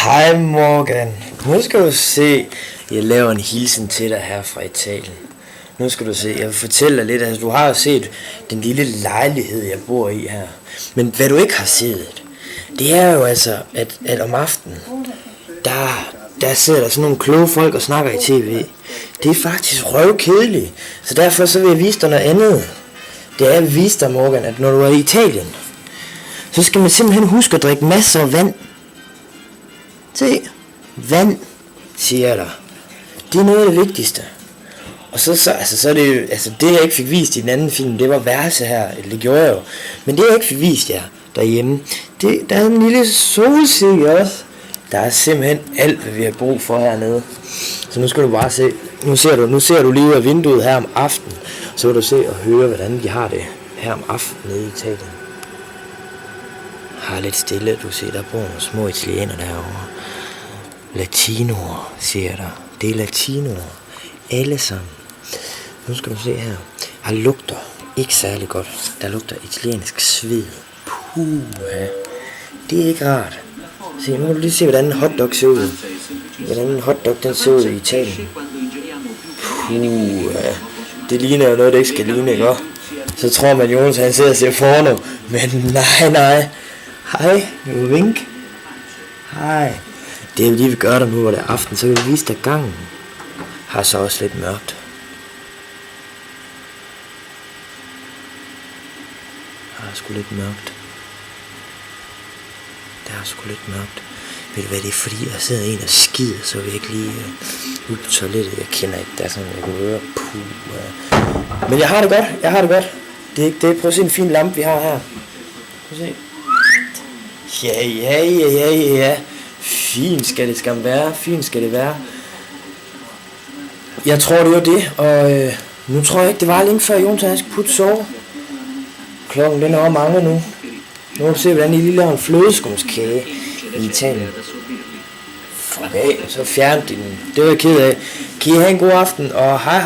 Hej Morgan. Nu skal du se, jeg laver en hilsen til dig her fra Italien. Nu skal du se, jeg vil fortælle dig lidt. Altså, du har jo set den lille lejlighed, jeg bor i her. Men hvad du ikke har set, det er jo altså, at om aftenen, der sidder der sådan nogle kloge folk og snakker i tv. Det er faktisk røvkedeligt. Så derfor så vil jeg vise dig noget andet. Det er at vise dig, Morgan, at når du er i Italien, så skal man simpelthen huske at drikke masser af vand. Se, vand, siger jeg dig. Det er noget af det vigtigste. Og så er det jo, altså det jeg ikke fik vist i den anden film, det var verse her, det gjorde jeg jo. Men det jeg ikke fik vist jer derhjemme, der er en lille solsikke også. Der er simpelthen alt, hvad vi har brug for hernede. Så nu skal du bare se, nu ser du lige ud af vinduet her om aftenen, så vil du se og høre, hvordan de har det her om aftenen nede i Italien. Har lidt stille, du ser, der bor nogle små italiener derovre. Latinoer, siger der. Det er latinoer. Alle sammen. Nu skal du se her. Her lugter ikke særlig godt. Der lugter italiensk sved. Puha. Det er ikke rart. Se, nu kan du lige se, hvordan en hotdog ser ud. Hvordan en hotdog den ser ud i Italien. Puha. Det ligner jo noget, det ikke skal ligne, ikke? Så tror man, Jonas han sidder og ser porno. Men nej. Hej, jeg vil vink. Hej. Det vi lige vil gøre dig nu, hvor det er aften, så vil vi vise dig gangen. Har så også lidt mørkt. Har sgu lidt mørkt. Der er sgu lidt mørkt. Ved du hvad, det er fordi, der sidder en og skider, så vil jeg ikke lige ud på toilettet. Jeg kender ikke, der er sådan, jeg kan høre. Men jeg har det godt, prøv at se en fin lampe, vi har her. Prøv at se. Ja. Fint skal det skam være, fint skal det være. Jeg tror, det var det, og nu tror jeg ikke, det var længe før Jonas han skal putte sove. Klokken den er over mange nu. Nu må vi se, hvordan I lige laver en flødeskumskage i Italien. For af, så fjernede de den. Det var jeg ked af. Kan I have en god aften, og hej.